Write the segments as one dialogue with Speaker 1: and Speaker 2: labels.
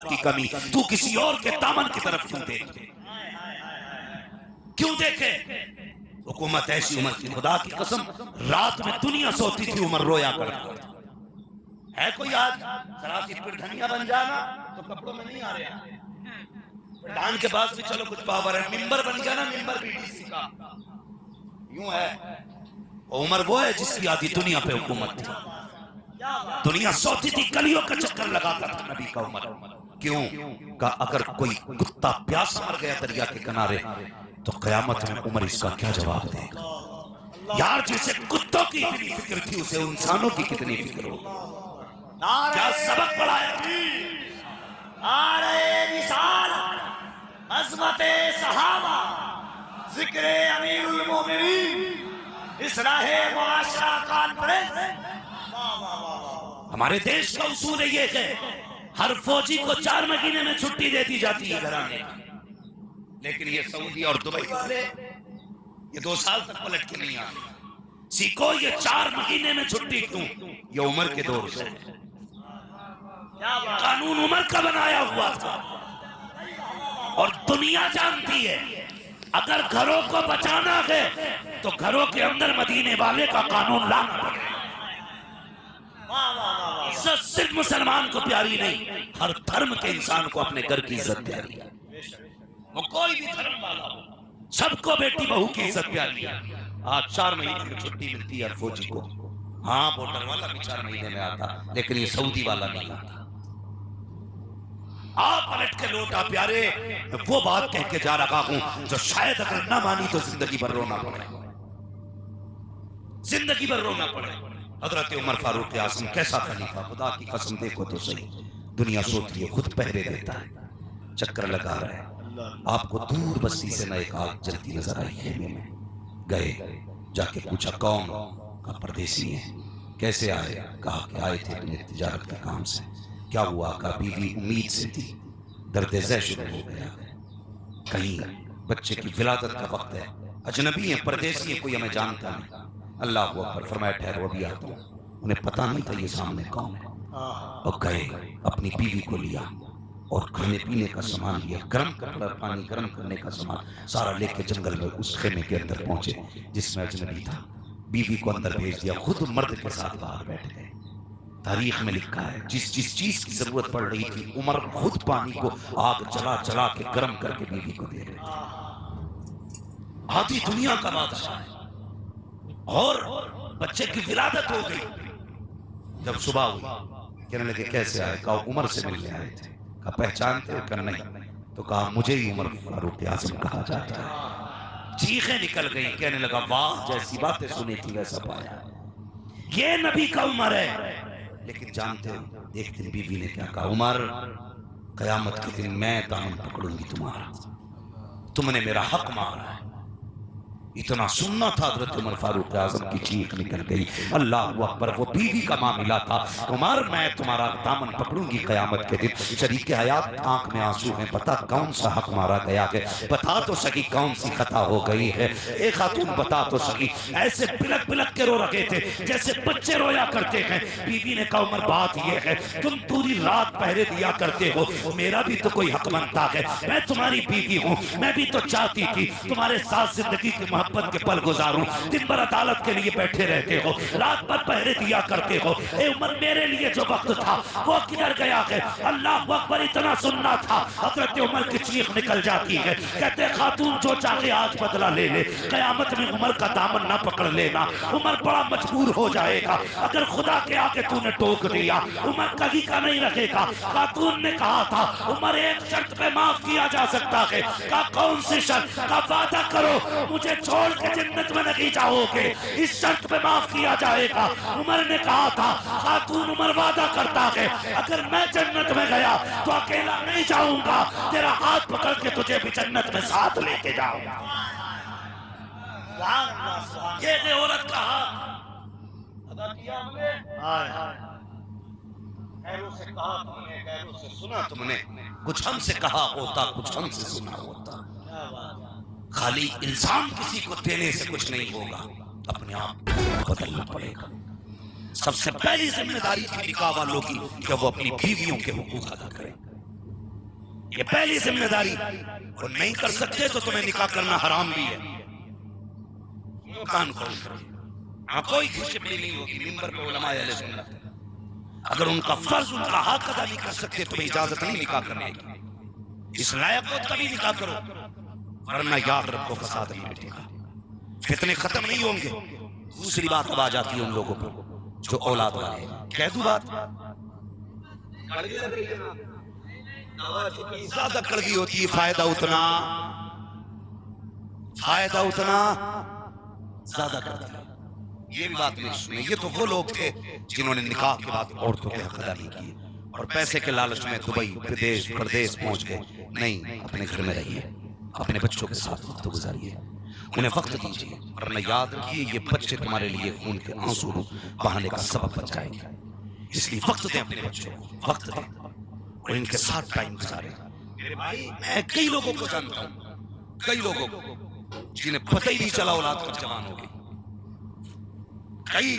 Speaker 1: کی کمی تو کسی اور کے دامن کی طرف کیوں دیکھے؟ کیوں دیکھے؟ حکومت ایسی عمر کی، خدا کی قسم رات میں دنیا سوتی تھی عمر رویا کرتا تھا۔ ہے کوئی آج ذرا سی پردھنیا بن جانا تو کپڑوں میں نہیں آ رہے، پردھان کے پاس بھی چلو کچھ پاور ہے، ممبر بن گیا نا، ممبر بی ٹی سی کا، یوں ہے۔ عمر وہ ہے جس کی آدھی دنیا پہ حکومت تھی، دنیا سوتی تھی، گلیوں کا چکر لگاتا تھا نبی کا عمر۔ کیوں؟ کہ اگر کوئی کتا پیاسا مر گیا دریا کے کنارے تو قیامت میں عمر اس کا کیا جواب دے گا؟ یار جسے کتوں کی اتنی فکر تھی اسے انسانوں کی کتنی فکر ہو؟ کیا سبق پڑھایا؟
Speaker 2: نعرہ رسالت، عظمت صحابہ، ذکر امیر المومنین، اصلاح معاشرہ کانفرنس۔
Speaker 1: ہمارے دیش کا اصول ہے یہ کہ ہر فوجی کو 4 مہینے میں چھٹی دے دی جاتی ہے گھرانے کی، لیکن یہ سعودی اور دبئی والے یہ 2 سال تک پلٹ کے نہیں آئے۔ سیکھو یہ 4 مہینے میں چھٹی کیوں؟ یہ عمر کے دور سے قانون عمر کا بنایا ہوا تھا، اور دنیا جانتی ہے اگر گھروں کو بچانا ہے تو گھروں کے اندر مدینے والے کا قانون لانا پڑے گا۔ عزت صرف مسلمان کو پیاری نہیں، ہر دھرم کے انسان کو اپنے گھر کی عزت پیاری ہے، وہ کوئی بھی دھرم والا ہو، سب کو بیٹی بہو کی عزت پیاری ہے۔ آج 4 مہینے میں چھٹی ملتی ہے ہر فوجی کو، ہاں بورڈر والا بھی 4 مہینے میں آتا، لیکن یہ سعودی والا نہیں آتا۔ آپ پلٹ کے لوٹا پیارے، میں وہ بات کہہ کے جا رہا ہوں جو شاید اگر نہ مانی تو زندگی بھر رونا پڑے، زندگی بھر رونا پڑے۔ حضرت عمر فاروق اعظم کیسا خلیفہ، خدا کی قسم دیکھو تو صحیح، دنیا سوچتی ہے خود پہرے دیتا ہے، چکر لگا رہا ہے۔ آپ کو دور بستی سے نہ ایک آگ جلتی نظر آئی، خیمے میں گئے، جا کے پوچھا کون؟ کہا پردیسی ہیں۔ کیسے آئے؟ کہا کہ آئے تھے اپنے تجارت کے کام سے۔ کیا ہوا؟ کہا بیوی امید سے تھی، درد ذہ شروع ہو گیا، کہیں بچے کی ولادت کا وقت ہے، اجنبی ہیں، پردیسی ہیں، کوئی ہمیں جانتا نہیں۔ اللہ اکبر، فرمایا ٹھہرو ابھی آتا ہوں۔ انہیں پتہ نہیں تھا یہ سامنے کون ہے، اور گئے اپنی بیوی کو لیا اور کھانے پینے کا سامان لیا، گرم کپڑا، پانی گرم کرنے کا سامان سارا لے کے جنگل میں اس خیمے کے اندر پہنچے جس میں اجنبی تھا، بیوی کو اندر بھیج دیا، خود مرد کے ساتھ باہر بیٹھ گئے۔ تاریخ میں لکھا ہے جس چیز کی ضرورت پڑ رہی تھی عمر خود پانی کو آگ جلا جلا کے گرم کر کے بیوی کو دے رہے تھے۔ آدھی دنیا کا بادشاہ ہے، اور بچے کی ولادت ہو گئی۔ جب صبح ہوئی کہنے لگے کیسے آئے؟ کہا عمر سے ملنے آئے تھے۔ کہا پہچانتے ہو؟ کہا نہیں۔ تو کہا مجھے ہی عمر فاروق اعظم کہا جاتا ہے۔ چیخیں نکل گئی، کہنے لگا واہ، جیسی باتیں سنی تھی ویسا پایا، یہ نبی کا عمر ہے۔ لیکن جانتے ہو ایک دن بیوی نے کیا کہا؟ عمر قیامت کے دن میں دامن پکڑوں گی تمہارا، تم نے میرا حق مانگا ہے۔ اتنا سننا تھا حضرت عمر فاروق اعظم کی چیخ نکل گئی، اللہ اکبر۔ وہ بیوی کا معاملہ تھا، عمر میں تمہارا دامن پکڑوں گی قیامت کے دن۔ شریک حیات آنکھ میں آنسو ہیں، بتا کون سا حق مارا گیا ہے، بتا تو سکی کون سی خطا ہو گئی ہے۔ ایک خاتون بتا تو سکی، ایسے پلک پلک کے رو رہے تھے جیسے بچے رویا کرتے ہیں۔ بیوی نے کہا عمر بات یہ ہے تم پوری رات پہرے دیا کرتے ہو، میرا بھی تو کوئی حق بنتا ہے، میں تمہاری بیوی ہوں، میں بھی تو چاہتی تھی تمہارے ساتھ زندگی کی محبت کے پل گزاروں، دن بھر عدالت کے لیے بیٹھے رہتے ہو، رات بھر پہرے دیا کرتے ہو، اے عمر میرے لیے جو وقت تھا وہ کدھر گیا ہے؟ اللہ اکبر، اتنا سننا تھا حضرت عمر کی چیخ نکل جاتی ہے، کہتے خاتون جو چاہے آج بدلہ لے لے، قیامت میں عمر کا دامن نہ پکڑ لینا، عمر بڑا مجبور ہو جائے گا اگر خدا کے آگے تو نے ٹوک دیا، عمر کہیں کا نہیں رکھے گا۔ خاتون نے کہا تھا عمر ایک شرط پہ معاف کیا جا سکتا ہے، کہا کون سی شرط؟ کا وعدہ کرو مجھے چھوڑ کے جنت میں نہیں جاؤ گے، اس شرط پہ معاف کیا جائے گا۔ عمر نے کہا تھا خاتون عمر وعدہ کرتا ہے اگر میں جنت میں گیا تو اکیلا نہیں جاؤں گا، تیرا ہاتھ پکڑ کے تجھے بھی جنت میں ساتھ لے کے جاؤں گا۔ یہ نے عورت کا ہاتھ ادا کیا ہم نے، غیروں سے کہا تم نے، غیروں سے سنا تم نے، کچھ ہم سے کہا ہوتا کچھ ہم سے سنا ہوتا۔ خالی انسان کسی کو دینے سے کچھ نہیں ہوگا، اپنے آپ کو بدلنا پڑے گا۔ سب سے پہلی ذمہ داری تھی نکاح والوں کی کہ وہ اپنی بیویوں کے حقوق ادا کریں۔ یہ پہلی ذمہ داری، اور نہیں کر سکتے تو تمہیں نکاح کرنا حرام بھی ہے. کان کھول کر کوئی کھچپڑی نہیں ہوگی. منبر پہ علماء اہل سنت اگر ان کا فرض ان کا حق ادا نہیں کر سکتے تمہیں اجازت نہیں نکاح کرنے کی. اس لائق ہو تبھی نکاح کرو، ورنہ یاد رکھو فساد نہیں مٹے گا، فتنے ختم نہیں ہوں گے. دوسری بات اب آ جاتی ہے ان لوگوں پر جو اولاد والے. کہہ دوں بات زیادہ کڑوی ہوتی ہے، فائدہ اتنا زیادہ کرتا ہے. یہ بھی بات نہیں سنی. یہ تو وہ لوگ تھے جنہوں نے نکاح کے بعد عورتوں کے حق ادا نہیں کیے اور پیسے کے لالچ میں دبئی پردیس پہنچ گئے. نہیں، اپنے گھر میں رہیے، اپنے بچوں کے ساتھ وقت گزاریے، انہیں وقت دیجیے، ورنہ یاد رکھیے یہ بچے تمہارے لیے خون کے آنسو بہانے کا سبب بن جائیں گے. اس لیے وقت دیں اپنے بچوں کو، وقت دیں اور ان کے ساتھ ٹائم گزاریں. میرے بھائی میں کئی لوگوں کو جانتا ہوں، کئی لوگوں کو جنہیں پتہ ہی نہیں چلا اولاد کب جوان ہو گئی. کئی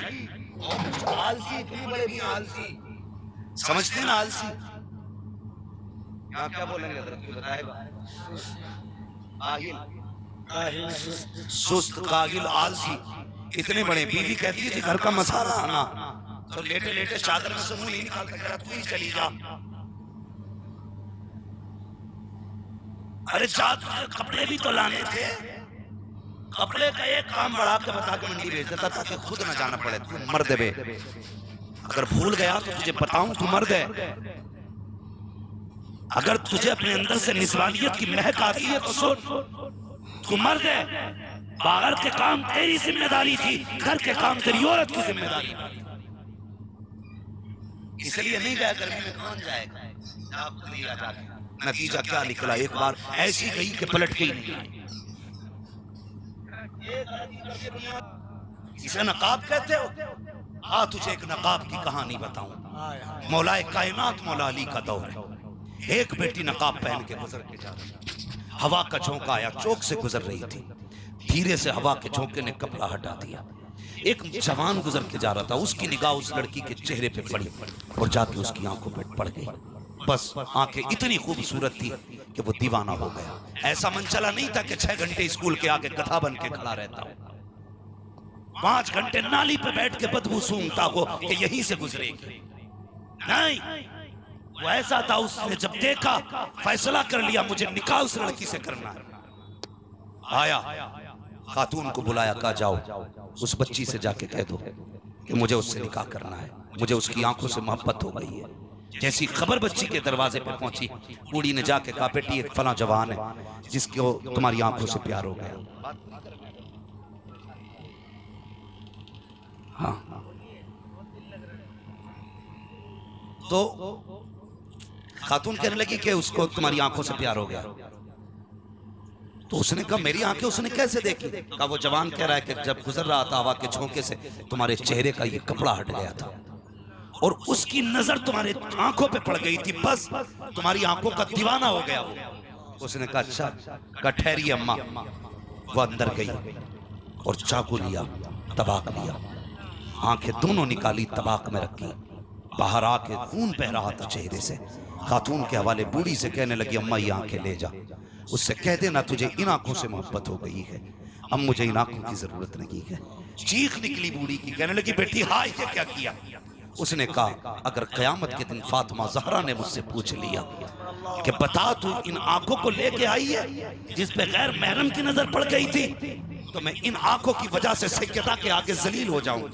Speaker 1: آلسی، اتنے بڑے بھی آلسی سمجھتے ہیں نا، آلسی کیا بولیں گے حضرت بتائے گا؟ سست، کاہل، آلسی اتنے بڑے. بیوی کہتی ہے کہ گھر کا مسالہ آنا تو لیٹے لیٹے چادر میں سے منہ نہیں نکالتا، کہہ رہا تو ہی چلی جا. ارے چادر کپڑے بھی تو لانے تھے. کپڑے کا ایک کام بڑھا کے بتا کے منڈی بھیج دیتا تاکہ خود نہ جانا پڑے. تو مرد ہے بے، اگر بھول گیا تو تجھے بتاؤں تو مرد ہے. اگر تجھے اپنے اندر سے نسوانیت کی مہک آتی ہے تو سن، تو مرد ہے. باہر کے کام تیری ذمہ داری تھی، گھر کے کام تیری عورت کی ذمہ داری. اس لیے نہیں گیا گرمی میں کون جائے گا. نتیجہ کیا نکلا؟ ایک بار ایسی گئی کہ پلٹ گئی نہیں. اسے نقاب کہتے ہو؟ تجھے ایک نقاب کی کہانی بتاؤں. مولا کائنات مولا علی کا دور ہے. ایک بیٹی نقاب پہن کے گزر کے جا رہی، ہوا کا جھونکا آیا، چوک سے گزر رہی تھی. دھیرے سے ہوا کے جھونکے نے کپڑا ہٹا دیا. ایک جوان گزر کے جا رہا تھا، اس کی نگاہ اس لڑکی کے چہرے پہ پڑی اور جا کے اس کی آنکھوں پہ پڑ گئی. بس آنکھیں اتنی خوبصورت تھی کہ وہ دیوانہ ہو گیا. ایسا من چلا نہیں تھا کہ 6 گھنٹے اسکول کے آگے گدھا بن کے کھڑا رہتا ہو، 5 گھنٹے نالی پہ بیٹھ کے بدبو سونگتا ہو کہ یہیں سے گزرے گی. نہیں، وہ ایسا تھا، اس نے جب دیکھا فیصلہ کر لیا مجھے نکاح اس لڑکی سے کرنا ہے. آیا خاتون کو بلایا، کہا جاؤ اس بچی سے جا کے کہہ دو کہ مجھے اس سے نکاح کرنا ہے، مجھے اس کی آنکھوں سے محبت ہو گئی ہے. جیسی خبر بچی کے دروازے پہ پہنچی، بوڑھی نے جا کے کہا بیٹی ایک فلاں جوان ہے جس کو تمہاری آنکھوں سے پیار ہو گیا. ہاں تو خاتون کہنے لگی کہ اس کو تمہاری آنکھوں سے پیار ہو گیا. تو اس نے کہا میری آنکھیں اس نے کیسے دیکھی؟ کہا وہ جوان کہہ رہا ہے کہ جب گزر رہا تھا ہوا کے جھونکے سے تمہارے چہرے کا یہ کپڑا ہٹ گیا تھا اور اس کی نظر تمہارے آنکھوں پہ پڑ گئی تھی، بس تمہاری آنکھوں کا دیوانہ ہو گیا وہ. اس نے کہا اچھا. کہا ٹھہری اماں. وہ اندر گئی اور چاقو لیا، طباق لیا، آنکھیں دونوں نکالی، طباق میں رکھی. باہر آ کے خون بہ رہا تھا چہرے سے. خاتون کے حوالے بوڑھی سے کہنے لگی اماں یہ آنکھیں لے جا، اس سے کہہ دینا تجھے ان آنکھوں سے محبت ہو گئی ہے، اب مجھے ان آنکھوں کی ضرورت نہیں ہے. چیخ نکلی بوڑھی کی، کہنے لگی بیٹی ہاں یہ کیا کیا؟ اس نے کہا اگر قیامت کے دن فاطمہ زہرا نے مجھ سے پوچھ لیا کہ بتا تو ان آنکھوں کو لے کے آئی ہے جس پہ غیر محرم کی نظر پڑ گئی تھی، تو میں ان آنکھوں کی وجہ سے سیدہ کے آگے ذلیل ہو جاؤں،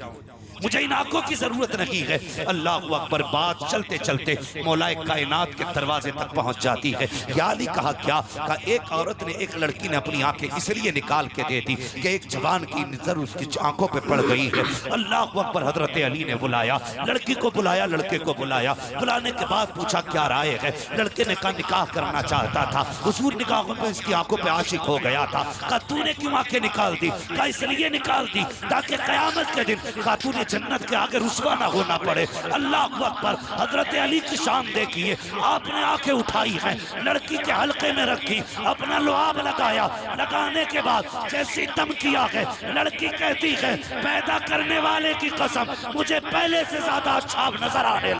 Speaker 1: مجھے ان آنکھوں کی ضرورت نہیں ہے. اللہ اکبر. بات چلتے چلتے مولا کائنات کے دروازے تک پہنچ جاتی ہے. یا علی کہا کیا؟ کہا ایک عورت نے، ایک لڑکی نے اپنی آنکھیں اس لیے نکال کے دے دی کہ ایک جوان کی نظر اس کی آنکھوں پہ پڑ گئی ہے. اللہ اکبر. حضرت علی نے بلایا، لڑکی کو بلایا، لڑکے کو بلایا. بلانے کے بعد پوچھا کیا رائے ہے؟ لڑکے نے کہا نکاح کرنا چاہتا تھا، حضور نکاحوں پہ اس کی آنکھوں پہ عاشق ہو گیا تھا. کہا تو نے کیوں آنکھیں نکال دی؟ کہا اس لیے نکال دی تاکہ قیامت کے دن خاتون جنت کے آگے رسوا نہ ہونا پڑے. اللہ اکبر. حضرت علی کی شان دیکھیے. آپ نے آنکھیں اٹھائی ہیں، لڑکی کے حلقے میں رکھی، اپنا لعاب لگایا. لگانے کے بعد جیسی دم کیا ہے، لڑکی کہتی ہے پیدا کرنے والے کی قسم مجھے پہلے سے زیادہ اچھا نظر آنے